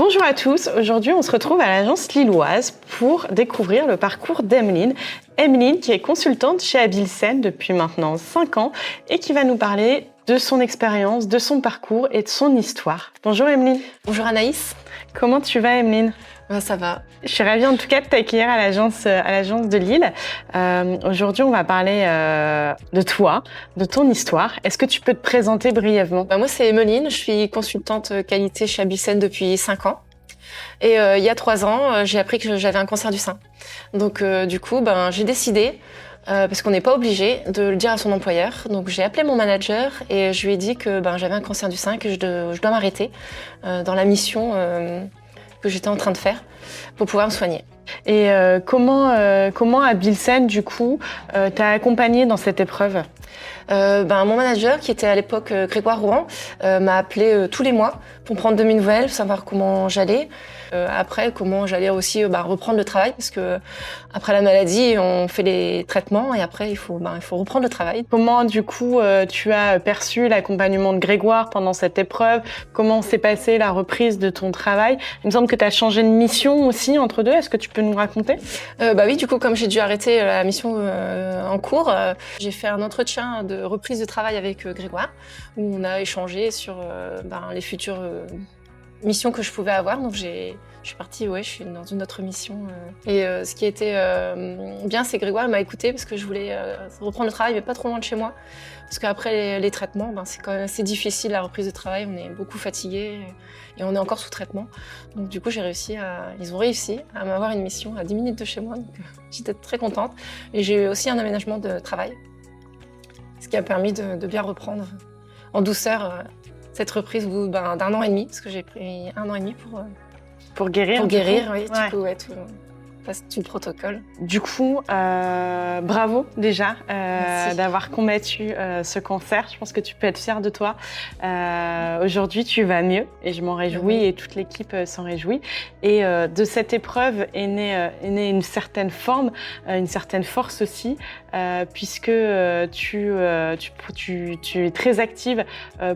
Bonjour à tous, aujourd'hui on se retrouve à l'agence lilloise pour découvrir le parcours d'Emeline. Emeline qui est consultante chez Abilsen depuis maintenant 5 ans et qui va nous parler de son expérience, de son parcours et de son histoire. Bonjour Emeline. Bonjour Anaïs. Comment tu vas Emeline ? Ça va. Je suis ravie en tout cas de t'accueillir à l'agence de Lille. Aujourd'hui, on va parler de toi, de ton histoire. Est-ce que tu peux te présenter brièvement ? Moi, c'est Emeline. Je suis consultante qualité chez Abilsen depuis 5 ans. Et il y a 3 ans, j'ai appris que j'avais un cancer du sein. Donc, du coup, j'ai décidé, parce qu'on n'est pas obligé, de le dire à son employeur. Donc, j'ai appelé mon manager et je lui ai dit que j'avais un cancer du sein, que je dois m'arrêter dans la mission que j'étais en train de faire pour pouvoir me soigner. Et comment Abilsen, du coup, t'a accompagnée dans cette épreuve ? Mon manager, qui était à l'époque Grégoire Rouen, m'a appelé tous les mois pour prendre de mes nouvelles, savoir comment j'allais. Après, comment j'allais aussi reprendre le travail, parce que après la maladie, on fait les traitements et après, il faut reprendre le travail. Comment, du coup, tu as perçu l'accompagnement de Grégoire pendant cette épreuve ? Comment s'est passée la reprise de ton travail ? Il me semble que tu as changé de mission aussi entre deux. Est-ce que tu peux nous raconter ? Oui, du coup, comme j'ai dû arrêter la mission en cours, j'ai fait un entretien de reprise de travail avec Grégoire, où on a échangé sur les futures missions que je pouvais avoir. Donc je suis partie, je suis dans une autre mission. Et ce qui était bien, c'est que Grégoire m'a écoutée parce que je voulais reprendre le travail, mais pas trop loin de chez moi. Parce qu'après les traitements, c'est quand même assez difficile la reprise de travail. On est beaucoup fatigué et on est encore sous traitement. Donc du coup, ils ont réussi à m'avoir une mission à 10 minutes de chez moi. Donc j'étais très contente. Et j'ai eu aussi un aménagement de travail, ce qui a permis de bien reprendre en douceur cette reprise au bout d'un an et demi, parce que j'ai pris 1 an et demi pour guérir. Pour guérir, oui, du coup, tout le protocole. Du coup, bravo déjà d'avoir combattu ce cancer. Je pense que tu peux être fière de toi. Aujourd'hui, tu vas mieux et je m'en réjouis et toute l'équipe s'en réjouit. Et de cette épreuve est née une certaine forme, une certaine force aussi, puisque tu es très active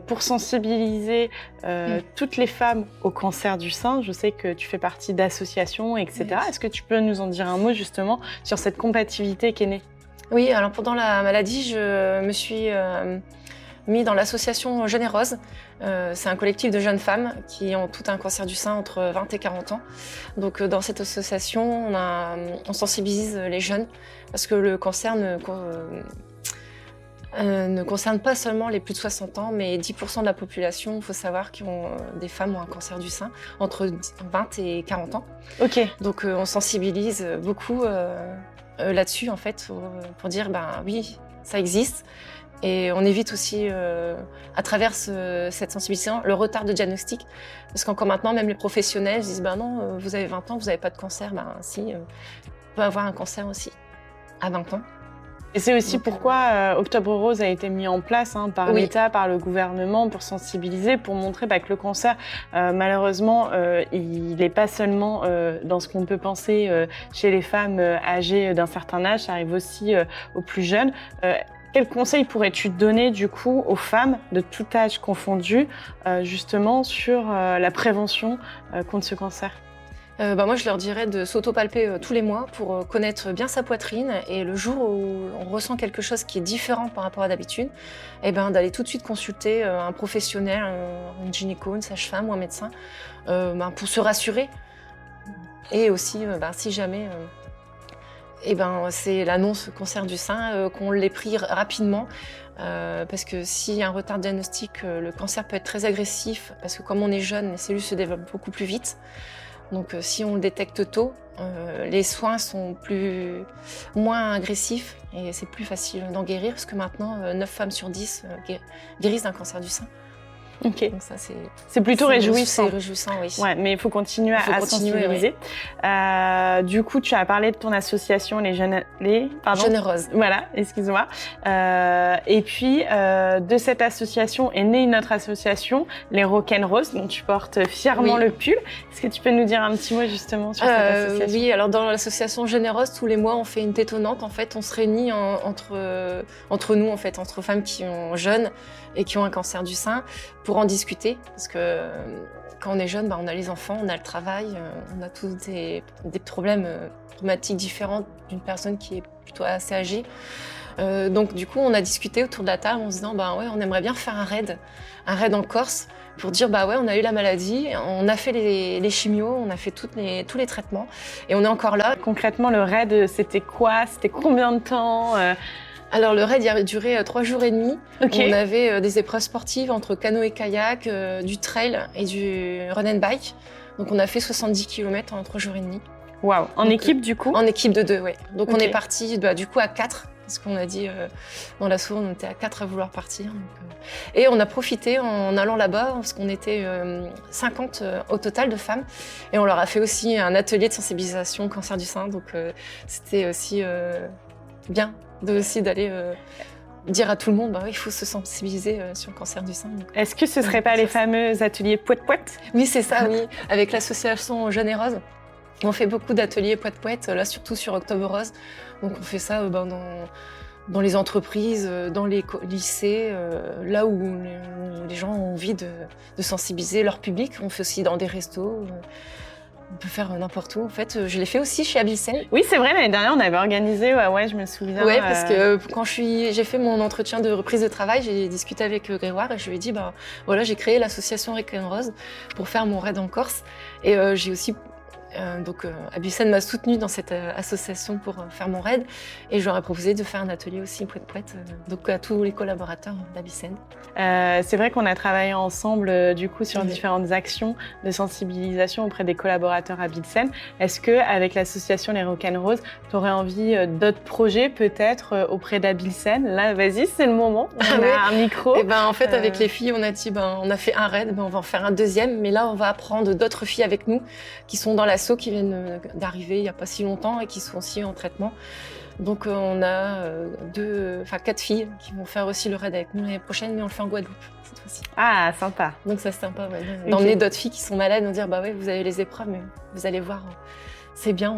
pour sensibiliser toutes les femmes au cancer du sein. Je sais que tu fais partie d'associations, etc. Oui. Est-ce que tu peux nous en dire un mot justement sur cette compatibilité qui est née ? Oui, alors pendant la maladie, je me suis mis dans l'association Générose. C'est un collectif de jeunes femmes qui ont tout un cancer du sein entre 20 et 40 ans. Donc dans cette association, on sensibilise les jeunes parce que le cancer ne concerne pas seulement les plus de 60 ans, mais 10% de la population, il faut savoir, des femmes ont un cancer du sein entre 20 et 40 ans. Ok. Donc on sensibilise beaucoup là-dessus, en fait, pour dire, oui, ça existe. Et on évite aussi, à travers cette sensibilisation, le retard de diagnostic. Parce qu'encore maintenant, même les professionnels disent, non, vous avez 20 ans, vous n'avez pas de cancer. Si, on peut avoir un cancer aussi à 20 ans. Et c'est aussi pourquoi Octobre Rose a été mis en place par l'État, par le gouvernement, pour sensibiliser, pour montrer que le cancer, malheureusement, il n'est pas seulement dans ce qu'on peut penser chez les femmes âgées d'un certain âge, ça arrive aussi aux plus jeunes. Quels conseils pourrais-tu donner du coup aux femmes de tout âge confondu, justement sur la prévention contre ce cancer ? Moi, je leur dirais de s'auto-palper tous les mois pour connaître bien sa poitrine et le jour où on ressent quelque chose qui est différent par rapport à d'habitude, d'aller tout de suite consulter un professionnel, un gynéco, une sage-femme ou un médecin pour se rassurer. Et aussi, si jamais c'est l'annonce cancer du sein, qu'on l'ait pris rapidement. Parce que s'il y a un retard de diagnostic, le cancer peut être très agressif parce que comme on est jeune, les cellules se développent beaucoup plus vite. Donc si on le détecte tôt, les soins sont moins agressifs et c'est plus facile d'en guérir parce que maintenant 9 femmes sur 10 guérissent d'un cancer du sein. Ok. Donc ça, c'est plutôt réjouissant. C'est réjouissant, oui. Ouais, mais il faut continuer à sensibiliser. Oui. Du coup, tu as parlé de ton association, Générose. Voilà, excuse-moi. Et puis, de cette association est née une autre association, les Rock'n'Rose, dont tu portes fièrement le pull. Est-ce que tu peux nous dire un petit mot justement sur cette association ? Oui, alors dans l'association Générose, tous les mois, on fait une tétonnante. En fait, on se réunit entre nous, en fait, entre femmes qui ont jeunes et qui ont un cancer du sein, pour en discuter. Parce que quand on est jeune, on a les enfants, on a le travail, on a tous des problématiques différentes d'une personne qui est plutôt assez âgée. Donc du coup, on a discuté autour de la table en se disant on aimerait bien faire un raid en Corse pour dire on a eu la maladie, on a fait les chimios, on a fait tous les traitements et on est encore là. Concrètement, le raid, c'était quoi? C'était combien de temps? Alors le raid, il a duré 3 jours et demi. Okay. On avait des épreuves sportives entre canoë-kayak, du trail et du run and bike. Donc on a fait 70 km en 3 jours et demi. Waouh. En équipe du coup? En équipe de 2, ouais. Donc Okay. on est parti du coup à 4. Parce qu'on a dit, dans l'assaut, on était à 4 à vouloir partir. Et on a profité en allant là-bas, parce qu'on était 50 au total de femmes. Et on leur a fait aussi un atelier de sensibilisation au cancer du sein. Donc c'était aussi bien d'aller dire à tout le monde, il faut se sensibiliser sur le cancer du sein. Est-ce que ce ne serait pas les fameux ateliers poète-poète? Oui, c'est ça, oui. Avec l'association Jeune et Rose. On fait beaucoup d'ateliers poète-poète, là surtout sur Octobre Rose. Donc on fait ça dans les entreprises, dans les lycées, là où les gens ont envie de sensibiliser leur public. On fait aussi dans des restos. On peut faire n'importe où. En fait, je l'ai fait aussi chez Abyssen. Oui, c'est vrai, l'année dernière, on avait organisé, je me souviens. Oui, parce que quand j'ai fait mon entretien de reprise de travail, j'ai discuté avec Grégoire et je lui ai dit, j'ai créé l'association Rick and Rose pour faire mon raid en Corse. Et j'ai aussi... Abyssen m'a soutenue dans cette association pour faire mon raid et je leur ai proposé de faire un atelier aussi poète-poète donc à tous les collaborateurs d'Abyssen. C'est vrai qu'on a travaillé ensemble du coup sur différentes actions de sensibilisation auprès des collaborateurs Abyssen. Est-ce qu'avec l'association Les Rock and Rose, tu aurais envie d'autres projets peut-être auprès d'Abyssen? Là, vas-y, c'est le moment, on a un micro. Et en fait, avec les filles, on a dit, on a fait un raid, on va en faire un deuxième, mais là, on va prendre d'autres filles avec nous qui sont dans l'assaut, qui viennent d'arriver il n'y a pas si longtemps et qui sont aussi en traitement. Donc on a 4 filles qui vont faire aussi le raid avec nous l'année prochaine, mais on le fait en Guadeloupe cette fois-ci. Ah, sympa. Donc ça c'est sympa, d'emmener d'autres filles qui sont malades, nous dire vous avez les épreuves, mais vous allez voir, c'est bien,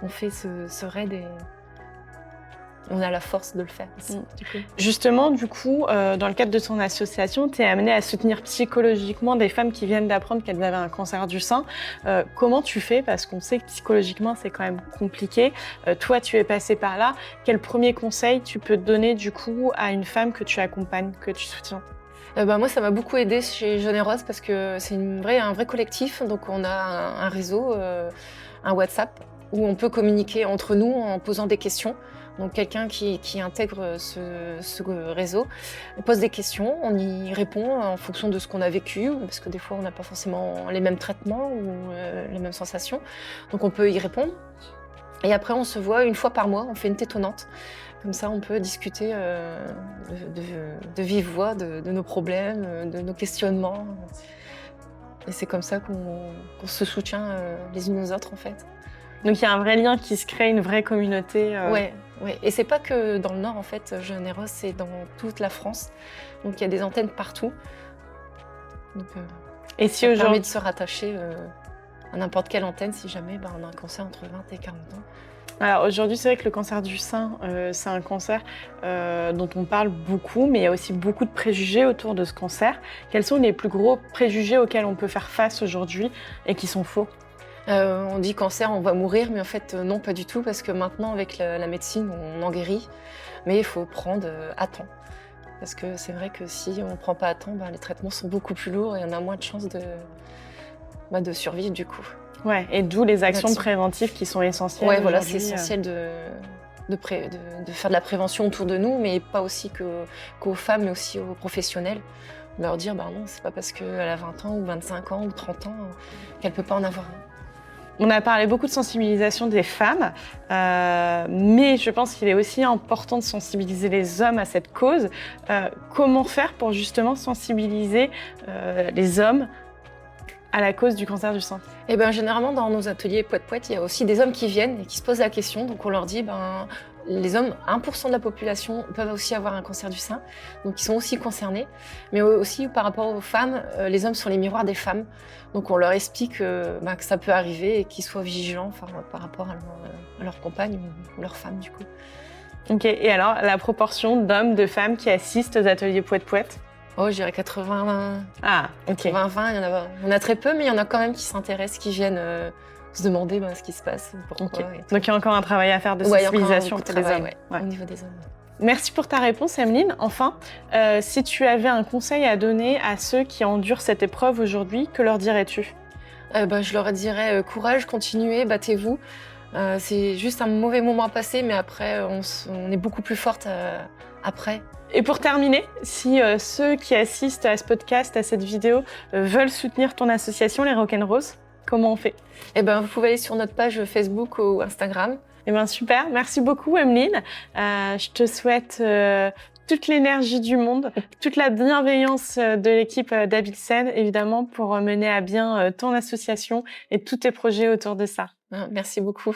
on fait ce raid et on a la force de le faire aussi, du coup. Justement, du coup, dans le cadre de ton association, tu es amenée à soutenir psychologiquement des femmes qui viennent d'apprendre qu'elles avaient un cancer du sein. Comment tu fais? Parce qu'on sait que psychologiquement, c'est quand même compliqué. Toi, tu es passée par là. Quel premier conseil tu peux donner, du coup, à une femme que tu accompagnes, que tu soutiens? Moi, ça m'a beaucoup aidée chez Jeune et Rose parce que c'est un vrai collectif. Donc, on a un réseau, un WhatsApp, où on peut communiquer entre nous en posant des questions. Donc quelqu'un qui intègre ce réseau pose des questions, on y répond en fonction de ce qu'on a vécu, parce que des fois on n'a pas forcément les mêmes traitements ou les mêmes sensations. Donc on peut y répondre. Et après on se voit une fois par mois, on fait une tétonnante. Comme ça on peut discuter de vive voix de nos problèmes, de nos questionnements. Et c'est comme ça qu'on se soutient les unes aux autres en fait. Donc il y a un vrai lien qui se crée, une vraie communauté. Ouais. Et c'est pas que dans le Nord en fait, Jeune et Rose, c'est dans toute la France. Donc il y a des antennes partout. Donc et si ça permet de se rattacher à n'importe quelle antenne si jamais on a un cancer entre 20 et 40 ans. Alors aujourd'hui, c'est vrai que le cancer du sein, c'est un cancer dont on parle beaucoup, mais il y a aussi beaucoup de préjugés autour de ce cancer. Quels sont les plus gros préjugés auxquels on peut faire face aujourd'hui et qui sont faux? On dit cancer, on va mourir, mais en fait non, pas du tout, parce que maintenant avec la médecine, on en guérit, mais il faut prendre à temps. Parce que c'est vrai que si on ne prend pas à temps, les traitements sont beaucoup plus lourds et on a moins de chances de survivre du coup. Ouais, et d'où les actions préventives qui sont essentielles. Ouais, voilà, c'est essentiel de faire de la prévention autour de nous, mais pas aussi qu'aux femmes, mais aussi aux professionnels. Leur dire, non, c'est pas parce qu'elle a 20 ans ou 25 ans ou 30 ans qu'elle peut pas en avoir un. On a parlé beaucoup de sensibilisation des femmes, mais je pense qu'il est aussi important de sensibiliser les hommes à cette cause. Comment faire pour justement sensibiliser les hommes à la cause du cancer du sein? Généralement, dans nos ateliers poète-poète, il y a aussi des hommes qui viennent et qui se posent la question. Donc on leur dit, les hommes, 1% de la population peuvent aussi avoir un cancer du sein, donc ils sont aussi concernés. Mais aussi par rapport aux femmes, les hommes sont les miroirs des femmes. Donc on leur explique que ça peut arriver et qu'ils soient vigilants par rapport à leur compagne ou leur femme du coup. Ok, et alors la proportion d'hommes, de femmes qui assistent aux ateliers poète-poète? Oh, je dirais 80, Ah, ok. 20, il y en a très peu, mais il y en a quand même qui s'intéressent, qui viennent se demander ce qui se passe, pourquoi. Ok. Donc il y a encore un travail à faire de Ouais, il y a encore sensibilisation beaucoup de pour les travail, hommes. ouais, au niveau des hommes. Merci pour ta réponse, Emeline. Enfin, si tu avais un conseil à donner à ceux qui endurent cette épreuve aujourd'hui, que leur dirais-tu? Je leur dirais courage, continuez, battez-vous. C'est juste un mauvais moment à passer, mais après, on est beaucoup plus forte après. Et pour terminer, si ceux qui assistent à ce podcast, à cette vidéo, veulent soutenir ton association, les Rock'n'Roses, comment on fait? Vous pouvez aller sur notre page Facebook ou Instagram. Eh bien, super. Merci beaucoup, Emeline. Je te souhaite toute l'énergie du monde, toute la bienveillance de l'équipe d'Abilsen, évidemment, pour mener à bien ton association et tous tes projets autour de ça. Merci beaucoup.